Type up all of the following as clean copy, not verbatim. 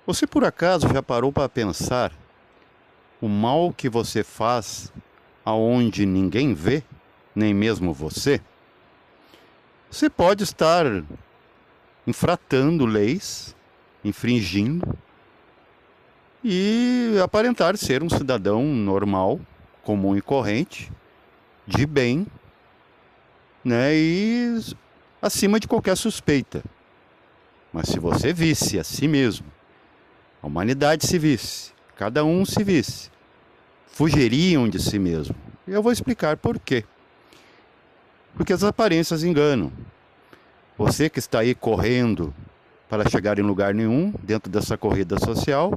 Você por acaso já parou para pensar o mal que você faz aonde ninguém vê, nem mesmo você? Você pode estar infratando leis, infringindo e aparentar ser um cidadão normal, comum e corrente, de bem, né? E acima de qualquer suspeita. Mas se você visse a si mesmo, a humanidade se visse, cada um se visse, fugiriam de si mesmo. E eu vou explicar por quê. Porque as aparências enganam. Você que está aí correndo para chegar em lugar nenhum, dentro dessa corrida social,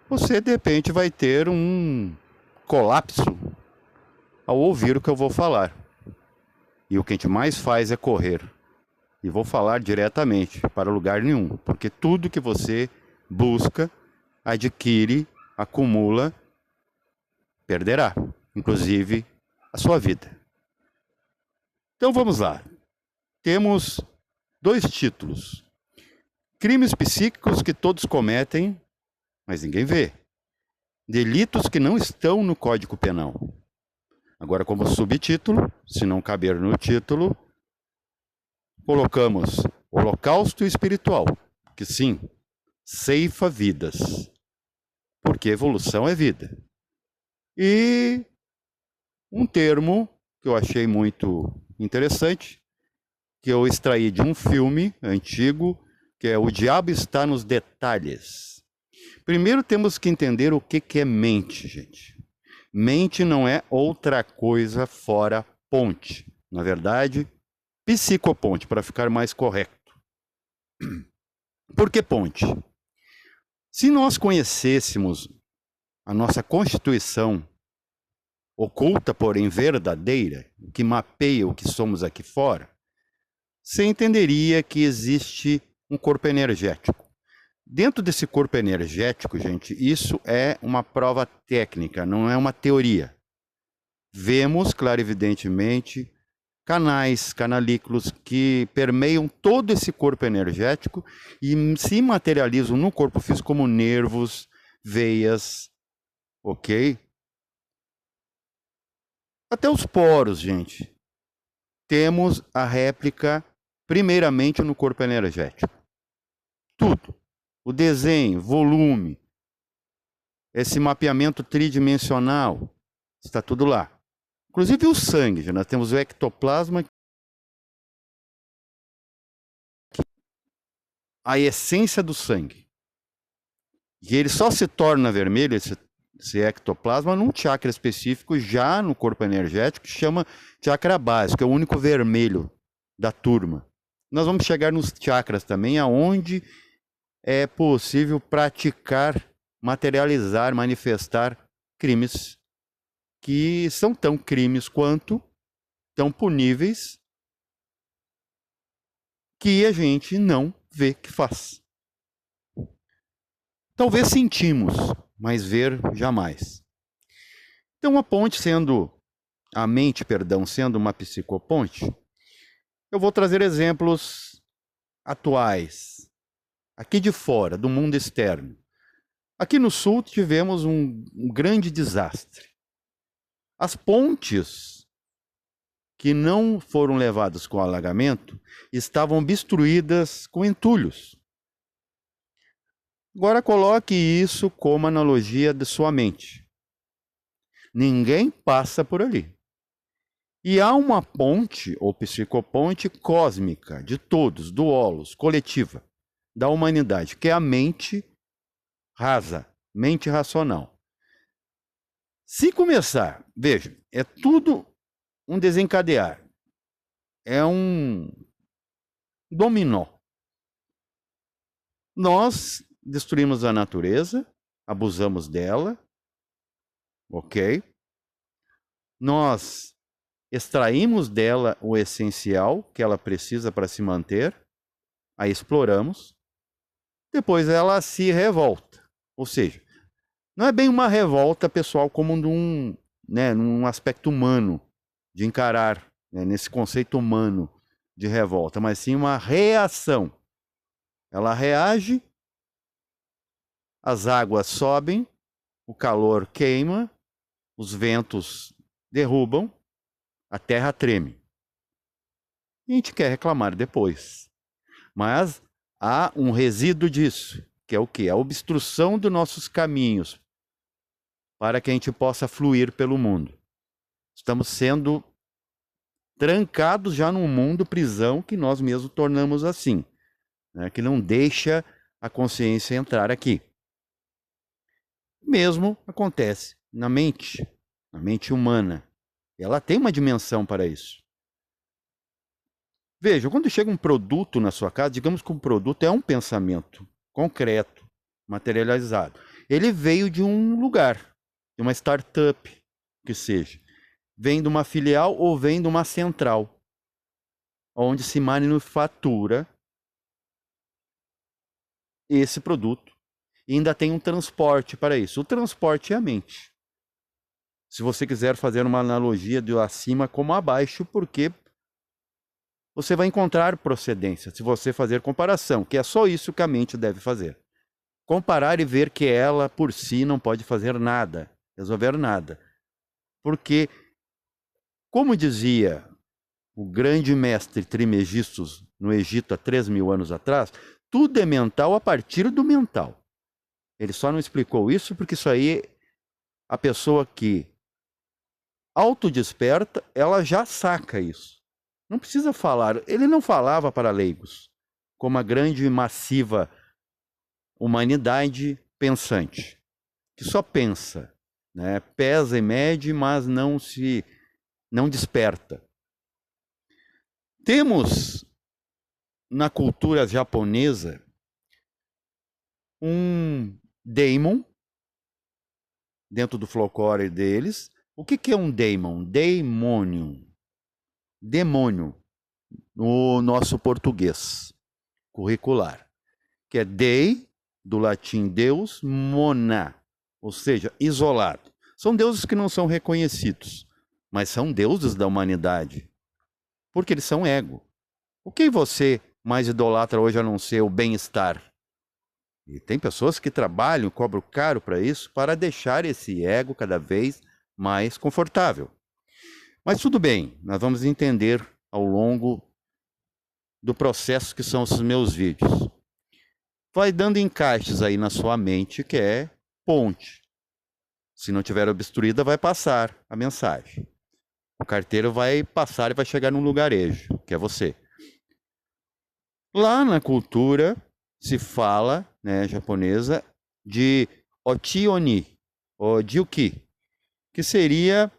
você de repente vai ter um colapso ao ouvir o que eu vou falar. E o que a gente mais faz é correr. E vou falar diretamente para lugar nenhum, porque tudo que você busca, adquire, acumula, perderá, inclusive a sua vida. Então vamos lá. Temos dois títulos: crimes psíquicos que todos cometem, mas ninguém vê. Delitos que não estão no Código Penal. Agora, como subtítulo, se não caber no título, colocamos Holocausto Espiritual, que sim, ceifa vidas, porque evolução é vida. E um termo que eu achei muito interessante, que eu extraí de um filme antigo, que é O Diabo Está nos Detalhes. Primeiro temos que entender o que é mente, gente. Mente não é outra coisa fora ponte. Na verdade, psicoponte, para ficar mais correto. Por que ponte? Se nós conhecêssemos a nossa Constituição, oculta, porém verdadeira, que mapeia o que somos aqui fora, você entenderia que existe um corpo energético. Dentro desse corpo energético, gente, isso é uma prova técnica, não é uma teoria. Vemos clarividentemente canais, canalículos que permeiam todo esse corpo energético e se materializam no corpo físico como nervos, veias, ok? Até os poros, gente. Temos a réplica primeiramente no corpo energético. Tudo. O desenho, volume, esse mapeamento tridimensional, está tudo lá. Inclusive o sangue, nós temos o ectoplasma, a essência do sangue. E ele só se torna vermelho, esse ectoplasma, num chakra específico, já no corpo energético, que chama chakra básico, é o único vermelho da turma. Nós vamos chegar nos chakras também, aonde é possível praticar, materializar, manifestar crimes que são tão crimes quanto, tão puníveis, que a gente não vê que faz. Talvez sentimos, mas ver jamais. Então a mente, sendo uma psicoponte, eu vou trazer exemplos atuais, aqui de fora, do mundo externo. Aqui no sul tivemos um grande desastre. As pontes que não foram levadas com alagamento estavam obstruídas com entulhos. Agora coloque isso como analogia de sua mente. Ninguém passa por ali. E há uma ponte, ou psicoponte, cósmica, de todos, do holos, coletiva, da humanidade, que é a mente rasa, mente racional. Se começar, veja, é tudo um desencadear, é um dominó. Nós destruímos a natureza, abusamos dela, ok? Nós extraímos dela o essencial que ela precisa para se manter, a exploramos, depois ela se revolta. Ou seja, não é bem uma revolta pessoal como num aspecto humano, de encarar, né, nesse conceito humano de revolta, mas sim uma reação. Ela reage as águas sobem, o calor queima, os ventos derrubam, a terra treme. E a gente quer reclamar depois. Mas há um resíduo disso, que é o quê? A obstrução dos nossos caminhos para que a gente possa fluir pelo mundo. Estamos sendo trancados já num mundo prisão que nós mesmos tornamos assim, né? Que não deixa a consciência entrar aqui. Mesmo acontece na mente humana. Ela tem uma dimensão para isso. Veja, quando chega um produto na sua casa, digamos que um produto é um pensamento concreto, materializado. Ele veio de um lugar, de uma startup, que seja. Vem de uma filial ou vem de uma central, onde se manufatura esse produto. E ainda tem um transporte para isso. O transporte é a mente. Se você quiser fazer uma analogia de acima como abaixo, porque você vai encontrar procedência, se você fazer comparação, que é só isso que a mente deve fazer. Comparar e ver que ela, por si, não pode fazer nada, resolver nada. Porque, como dizia o grande mestre Trimegistus no Egito há 3.000 anos atrás, tudo é mental a partir do mental. Ele só não explicou isso porque isso aí, a pessoa que autodesperta, ela já saca isso. Não precisa falar. Ele não falava para leigos, como a grande e massiva humanidade pensante, que só pensa, né? Pesa e mede, mas não desperta. Temos na cultura japonesa um daimon dentro do folclore deles. O que é um daimon? Daimonium. Demônio no nosso português curricular, que é dei, do latim Deus, mona, ou seja, isolado. São deuses que não são reconhecidos, mas são deuses da humanidade, porque eles são ego. O que você mais idolatra hoje a não ser o bem-estar? E tem pessoas que trabalham, cobram caro para isso, para deixar esse ego cada vez mais confortável. Mas tudo bem, nós vamos entender ao longo do processo que são os meus vídeos. Vai dando encaixes aí na sua mente, que é ponte. Se não tiver obstruída, vai passar a mensagem. O carteiro vai passar e vai chegar num lugarejo, que é você. Lá na cultura se fala, né, japonesa, de Ochi-Oni, ou Ryuki, que seria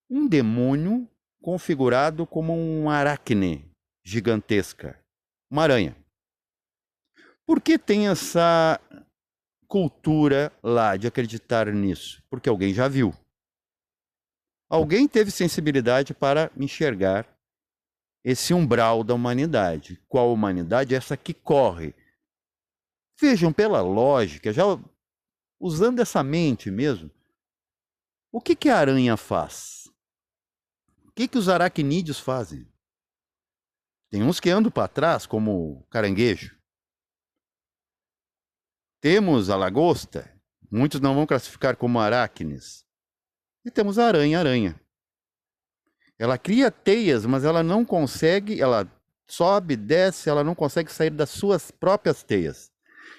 um demônio configurado como um aracne gigantesca, uma aranha. Por que tem essa cultura lá de acreditar nisso? Porque alguém já viu. Alguém teve sensibilidade para enxergar esse umbral da humanidade. Qual humanidade? Essa que corre. Vejam, pela lógica, já usando essa mente mesmo, o que a aranha faz? O que os aracnídeos fazem? Tem uns que andam para trás, como o caranguejo. Temos a lagosta, muitos não vão classificar como aracnes. E temos a aranha. Ela cria teias, mas ela não consegue, ela sobe, desce, ela não consegue sair das suas próprias teias.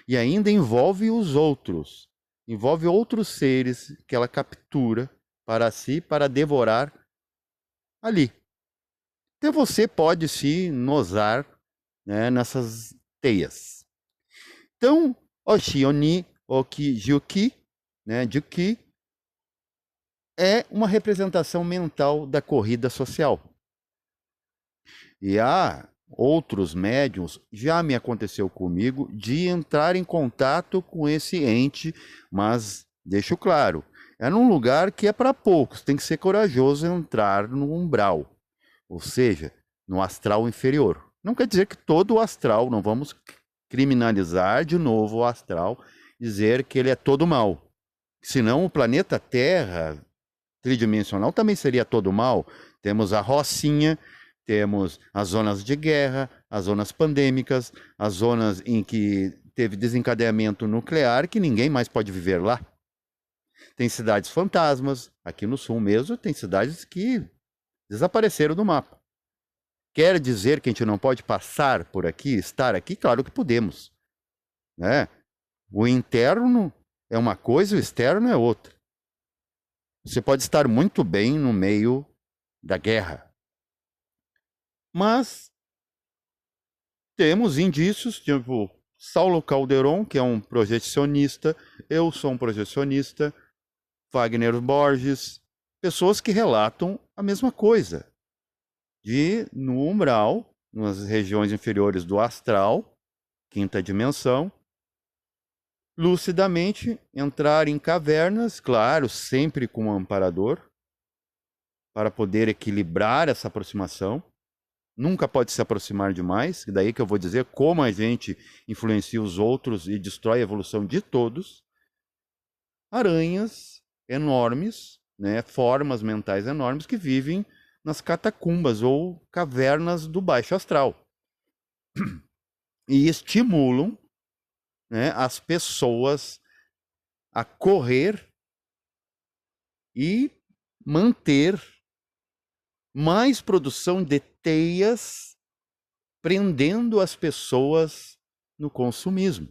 E ainda envolve os outros. Envolve outros seres que ela captura para si, para devorar ali. Então você pode se nosar, né, nessas teias. Então, Oshi-Oni, Oki-Juki, né, Juki, é uma representação mental da corrida social. E há outros médiums, já me aconteceu comigo, de entrar em contato com esse ente, mas deixo claro, é num lugar que é para poucos, tem que ser corajoso entrar no umbral, ou seja, no astral inferior. Não quer dizer que todo o astral, não vamos criminalizar de novo o astral, dizer que ele é todo mal. Senão o planeta Terra tridimensional também seria todo mal. Temos a rocinha, temos as zonas de guerra, as zonas pandêmicas, as zonas em que teve desencadeamento nuclear que ninguém mais pode viver lá. Tem cidades fantasmas, aqui no sul mesmo, tem cidades que desapareceram do mapa. Quer dizer que a gente não pode passar por aqui, estar aqui? Claro que podemos, né? O interno é uma coisa, o externo é outra. Você pode estar muito bem no meio da guerra. Mas temos indícios, tipo Saulo Calderon, que é um projecionista, eu sou um projecionista, Wagner Borges, pessoas que relatam a mesma coisa. De, no umbral, nas regiões inferiores do astral, quinta dimensão, lucidamente entrar em cavernas, claro, sempre com um amparador, para poder equilibrar essa aproximação. Nunca pode se aproximar demais, daí que eu vou dizer como a gente influencia os outros e destrói a evolução de todos. Aranhas enormes, né, formas mentais enormes que vivem nas catacumbas ou cavernas do baixo astral. E estimulam, né, as pessoas a correr e manter mais produção de teias, prendendo as pessoas no consumismo.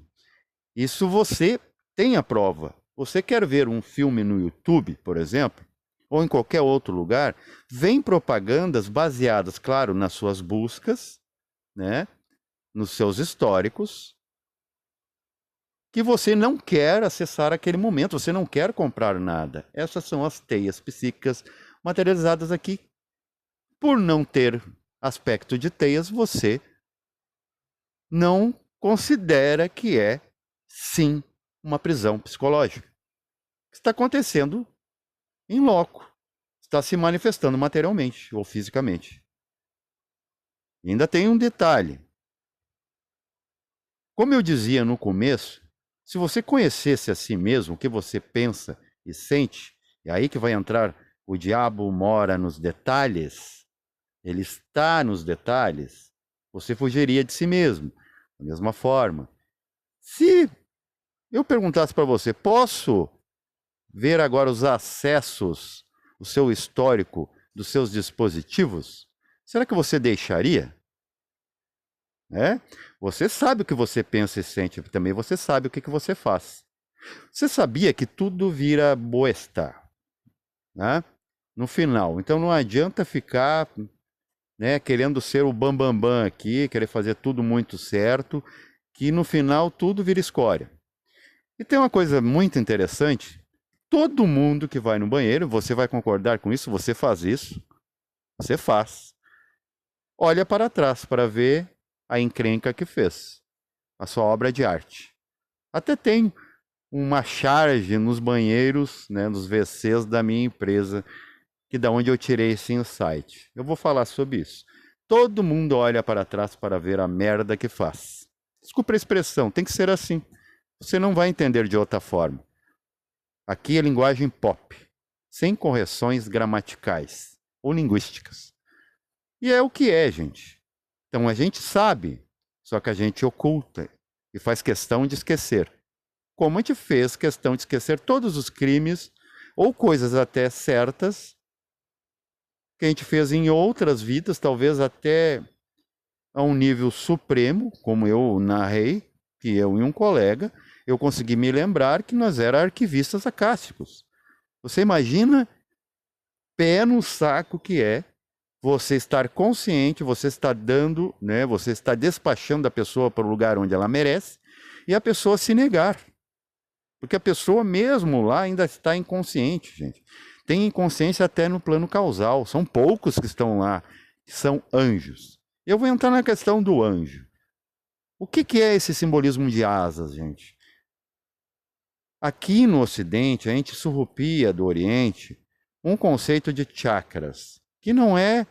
Isso você tem a prova. Você quer ver um filme no YouTube, por exemplo, ou em qualquer outro lugar, vem propagandas baseadas, claro, nas suas buscas, né, nos seus históricos, que você não quer acessar aquele momento, você não quer comprar nada. Essas são as teias psíquicas materializadas aqui. Por não ter aspecto de teias, você não considera que é, sim, uma prisão psicológica. Está acontecendo em loco. Está se manifestando materialmente ou fisicamente. E ainda tem um detalhe. Como eu dizia no começo, se você conhecesse a si mesmo, o que você pensa e sente, é aí que vai entrar o diabo mora nos detalhes, ele está nos detalhes, você fugiria de si mesmo. Da mesma forma, se eu perguntasse para você, posso ver agora os acessos, o seu histórico dos seus dispositivos? Será que você deixaria? Você sabe o que você pensa e sente, também você sabe o que você faz. Você sabia que tudo vira boestar, né? No final. Então não adianta ficar, né, querendo ser o bambambam aqui, querer fazer tudo muito certo, que no final tudo vira escória. E tem uma coisa muito interessante, todo mundo que vai no banheiro, você vai concordar com isso, você faz isso, você faz. Olha para trás para ver a encrenca que fez, a sua obra de arte. Até tem uma charge nos banheiros, né, nos WCs da minha empresa, que da onde eu tirei esse insight. Eu vou falar sobre isso. Todo mundo olha para trás para ver a merda que faz. Desculpa a expressão, tem que ser assim. Você não vai entender de outra forma. Aqui é linguagem pop, sem correções gramaticais ou linguísticas. E é o que é, gente. Então a gente sabe, só que a gente oculta e faz questão de esquecer. Como a gente fez questão de esquecer todos os crimes ou coisas até certas que a gente fez em outras vidas, talvez até a um nível supremo, como eu narrei, que eu e um colega, eu consegui me lembrar que nós éramos arquivistas acásticos. Você imagina pé no saco que é você estar consciente, você está dando, né, você está despachando a pessoa para o lugar onde ela merece, e a pessoa se negar. Porque a pessoa mesmo lá ainda está inconsciente, gente. Tem inconsciência até no plano causal. São poucos que estão lá, que são anjos. Eu vou entrar na questão do anjo. O que é esse simbolismo de asas, gente? Aqui no Ocidente, a gente surrupia do Oriente um conceito de chakras, que não é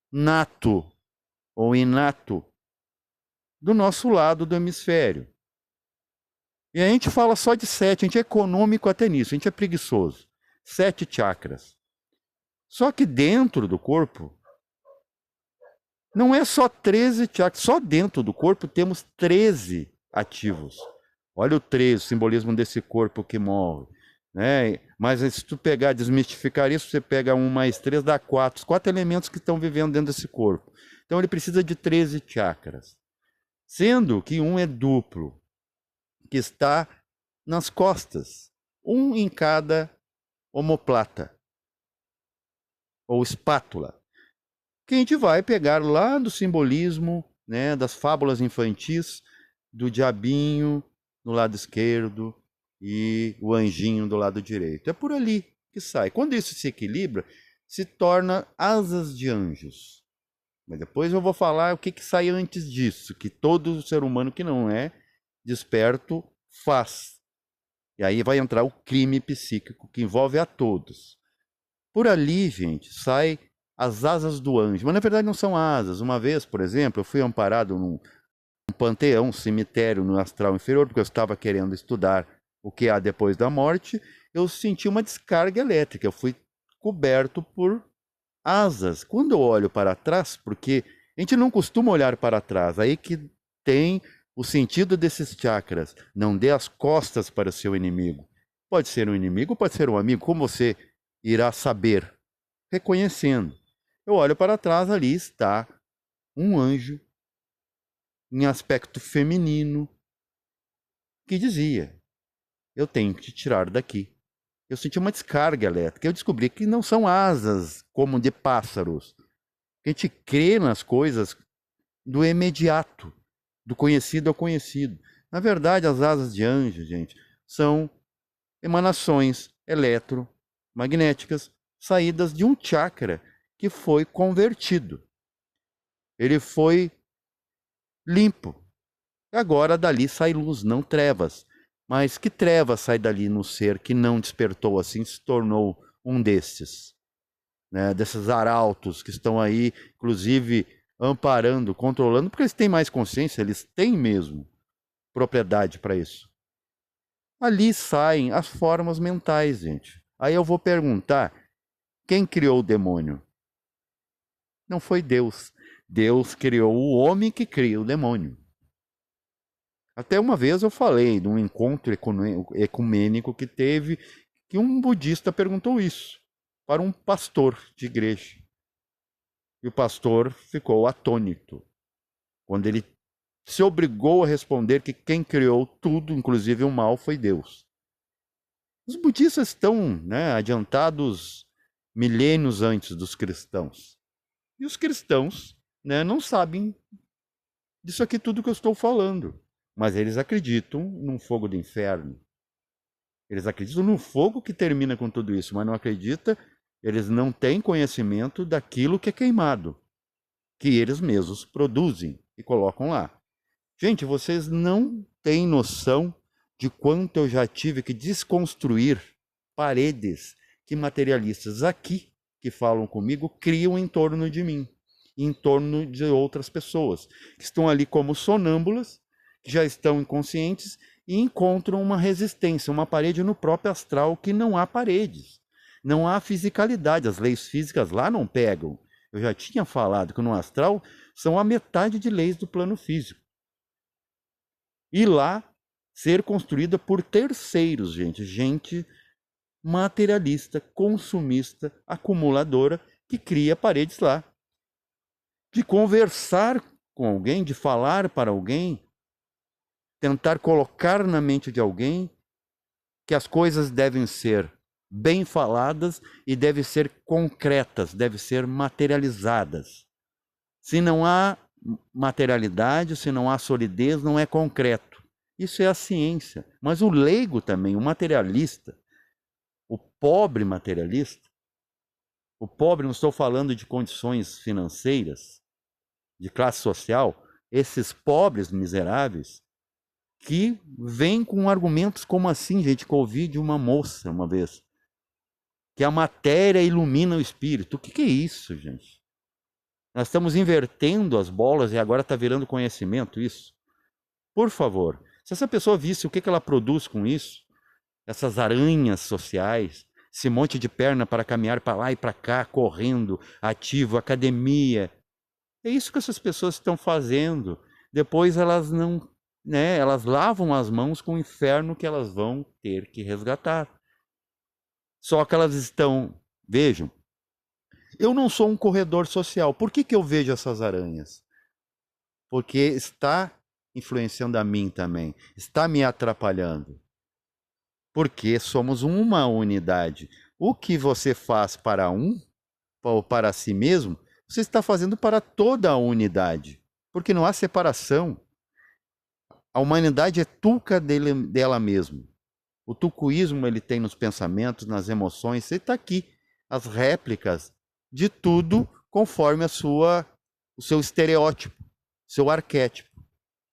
nato ou inato do nosso lado do hemisfério. E a gente fala só de 7, a gente é econômico até nisso, a gente é preguiçoso. 7 chakras. Só que dentro do corpo, não é só 13 chakras, só dentro do corpo temos 13 ativos. Olha o 13, o simbolismo desse corpo que morre. Né? Mas se tu pegar, desmistificar isso, você pega 1 mais 3, dá 4. Os 4 elementos que estão vivendo dentro desse corpo. Então ele precisa de 13 chakras. Sendo que um é duplo, que está nas costas. Um em cada omoplata, ou espátula. Que a gente vai pegar lá do simbolismo, né, das fábulas infantis, do diabinho no lado esquerdo e o anjinho do lado direito. É por ali que sai. Quando isso se equilibra, se torna asas de anjos. Mas depois eu vou falar o que sai antes disso, que todo ser humano que não é desperto faz. E aí vai entrar o crime psíquico que envolve a todos. Por ali, gente, sai as asas do anjo. Mas na verdade não são asas. Uma vez, por exemplo, eu fui amparado num panteão, um cemitério no astral inferior, porque eu estava querendo estudar o que há depois da morte. Eu senti uma descarga elétrica. Eu fui coberto por asas. Quando eu olho para trás, porque a gente não costuma olhar para trás, aí que tem o sentido desses chakras. Não dê as costas para o seu inimigo. Pode ser um inimigo, pode ser um amigo. Como você irá saber? Reconhecendo. Eu olho para trás, ali está um anjo em aspecto feminino que dizia: eu tenho que te tirar daqui. Eu senti uma descarga elétrica. Eu descobri que não são asas como de pássaros. A gente crê nas coisas do imediato, do conhecido ao conhecido. Na verdade, as asas de anjo, gente, são emanações eletromagnéticas saídas de um chakra que foi convertido. Ele foi limpo. Agora dali sai luz, não trevas. Mas que treva sai dali no ser que não despertou assim, se tornou um desses, né? Desses arautos que estão aí, inclusive, amparando, controlando, porque eles têm mais consciência, eles têm mesmo propriedade para isso. Ali saem as formas mentais, gente. Aí eu vou perguntar, quem criou o demônio? Não foi Deus. Deus criou o homem que cria o demônio. Até uma vez eu falei de um encontro ecumênico que teve, que um budista perguntou isso para um pastor de igreja. E o pastor ficou atônito quando ele se obrigou a responder que quem criou tudo, inclusive o mal, foi Deus. Os budistas estão, né, adiantados milênios antes dos cristãos. E os cristãos, né, não sabem disso aqui tudo que eu estou falando. Mas eles acreditam num fogo do inferno. Eles acreditam no fogo que termina com tudo isso, mas não acreditam, eles não têm conhecimento daquilo que é queimado, que eles mesmos produzem e colocam lá. Gente, vocês não têm noção de quanto eu já tive que desconstruir paredes que materialistas aqui, que falam comigo, criam em torno de mim, em torno de outras pessoas, que estão ali como sonâmbulas, que já estão inconscientes e encontram uma resistência, uma parede no próprio astral que não há paredes. Não há fisicalidade, as leis físicas lá não pegam. Eu já tinha falado que no astral são a metade de leis do plano físico. E lá ser construída por terceiros, gente materialista, consumista, acumuladora, que cria paredes lá. De conversar com alguém, de falar para alguém, tentar colocar na mente de alguém que as coisas devem ser bem faladas e devem ser concretas, devem ser materializadas. Se não há materialidade, se não há solidez, não é concreto. Isso é a ciência. Mas o leigo também, o materialista, o pobre materialista, o pobre, não estou falando de condições financeiras, de classe social, esses pobres miseráveis, que vêm com argumentos como assim, gente, que eu ouvi de uma moça uma vez, que a matéria ilumina o espírito. O que é isso, gente? Nós estamos invertendo as bolas e agora está virando conhecimento isso? Por favor, se essa pessoa visse o que ela produz com isso, essas aranhas sociais, esse monte de perna para caminhar para lá e para cá, correndo, ativo, academia, é isso que essas pessoas estão fazendo. Depois elas não né, elas lavam as mãos com o inferno que elas vão ter que resgatar. Só que elas estão, vejam, eu não sou um corredor social. Por que eu vejo essas aranhas? Porque está influenciando a mim também, está me atrapalhando. Porque somos uma unidade. O que você faz para um, ou para si mesmo, você está fazendo para toda a unidade. Porque não há separação. A humanidade é tuca dela mesma. O tucuísmo ele tem nos pensamentos, nas emoções, ele está aqui. As réplicas de tudo conforme o seu estereótipo, seu arquétipo.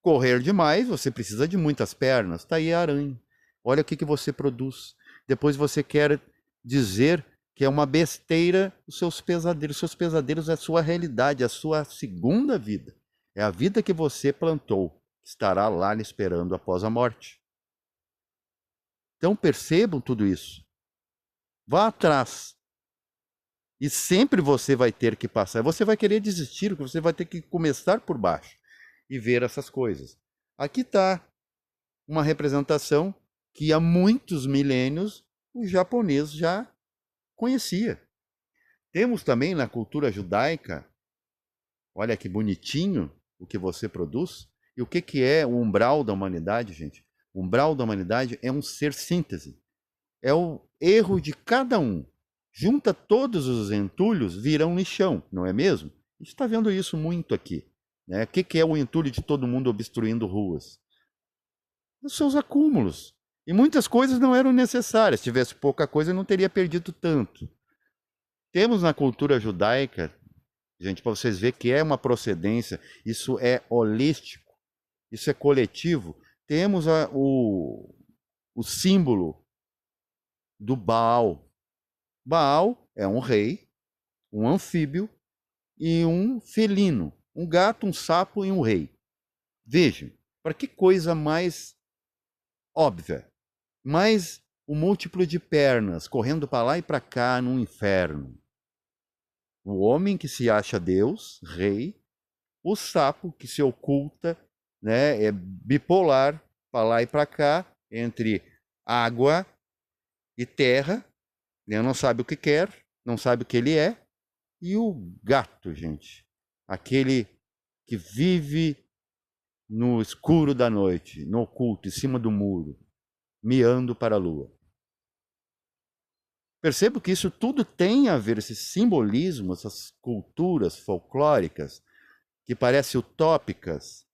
Correr demais, você precisa de muitas pernas. Está aí a aranha. Olha o que você produz. Depois você quer dizer que é uma besteira os seus pesadelos. Os seus pesadelos é a sua realidade, a sua segunda vida. É a vida que você plantou, que estará lá lhe esperando após a morte. Então percebam tudo isso. Vá atrás. E sempre você vai ter que passar. Você vai querer desistir, você vai ter que começar por baixo e ver essas coisas. Aqui está uma representação que há muitos milênios o japonês já conhecia. Temos também na cultura judaica, olha que bonitinho o que você produz. E o que é o umbral da humanidade, gente? O umbral da humanidade é um ser síntese. É o erro de cada um. Junta todos os entulhos, virão lixão, não é mesmo? A gente está vendo isso muito aqui. Né? O que é o entulho de todo mundo obstruindo ruas? Os seus acúmulos. E muitas coisas não eram necessárias. Se tivesse pouca coisa, não teria perdido tanto. Temos na cultura judaica, gente, para vocês verem que é uma procedência, isso é holístico, isso é coletivo. Temos o símbolo do Baal. Baal é um rei, um anfíbio e um felino. Um gato, um sapo e um rei. Vejam, para que coisa mais óbvia. Mais o múltiplo de pernas, correndo para lá e para cá no inferno. O homem que se acha Deus, rei. O sapo que se oculta, né, é bipolar, para lá e para cá, entre água e terra. Ele não sabe o que quer, não sabe o que ele é. E o gato, gente, aquele que vive no escuro da noite, no oculto, em cima do muro, miando para a lua. Percebo que isso tudo tem a ver, esse simbolismo, essas culturas folclóricas, que parecem utópicas,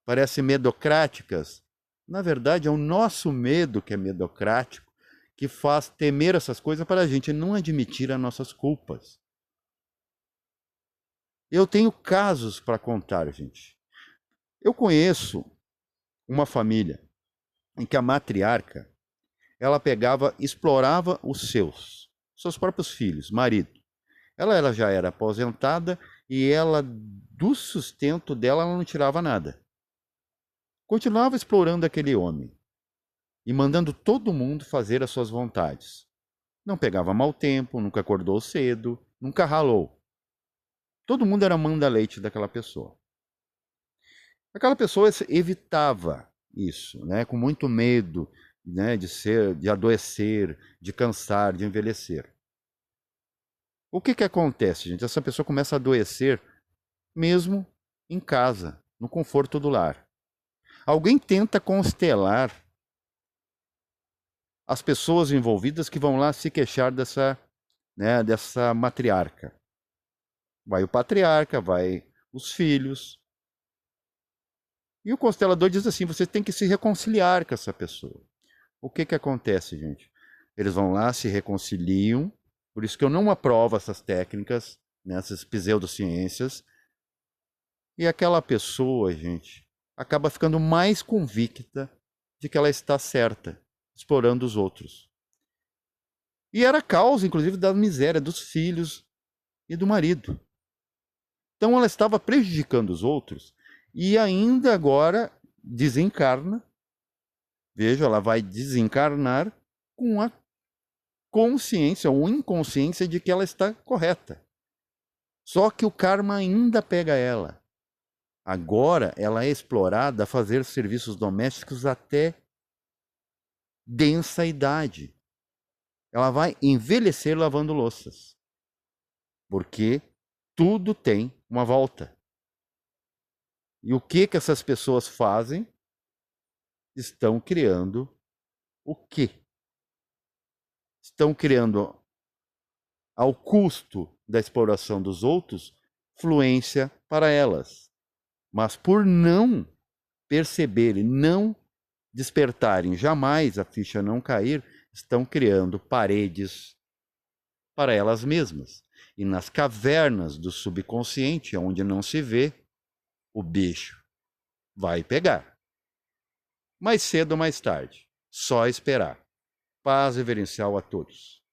parecem medocráticas. Na verdade, é o nosso medo que é medocrático, que faz temer essas coisas para a gente não admitir as nossas culpas. Eu tenho casos para contar, gente. Eu conheço uma família em que a matriarca, ela explorava os seus próprios filhos, marido. Ela já era aposentada e ela, do sustento dela, ela não tirava nada. Continuava explorando aquele homem e mandando todo mundo fazer as suas vontades. Não pegava mau tempo, nunca acordou cedo, nunca ralou. Todo mundo era manda-leite daquela pessoa. Aquela pessoa evitava isso, né, com muito medo, né, de adoecer, de cansar, de envelhecer. O que acontece, gente? Essa pessoa começa a adoecer mesmo em casa, no conforto do lar. Alguém tenta constelar as pessoas envolvidas que vão lá se queixar dessa matriarca. Vai o patriarca, vai os filhos. E o constelador diz assim, você tem que se reconciliar com essa pessoa. O que acontece, gente? Eles vão lá, se reconciliam, por isso que eu não aprovo essas técnicas, essas pseudociências. E aquela pessoa, gente, acaba ficando mais convicta de que ela está certa, explorando os outros. E era a causa, inclusive, da miséria dos filhos e do marido. Então ela estava prejudicando os outros e ainda agora desencarna. Veja, ela vai desencarnar com a consciência ou inconsciência de que ela está correta. Só que o karma ainda pega ela. Agora ela é explorada a fazer serviços domésticos até densa idade. Ela vai envelhecer lavando louças. Porque tudo tem uma volta. E o que essas pessoas fazem? Estão criando o quê? Estão criando, ao custo da exploração dos outros, fluência para elas. Mas por não perceberem, não despertarem, jamais a ficha não cair, estão criando paredes para elas mesmas. E nas cavernas do subconsciente, onde não se vê, o bicho vai pegar. Mais cedo ou mais tarde, só esperar. Paz reverencial a todos.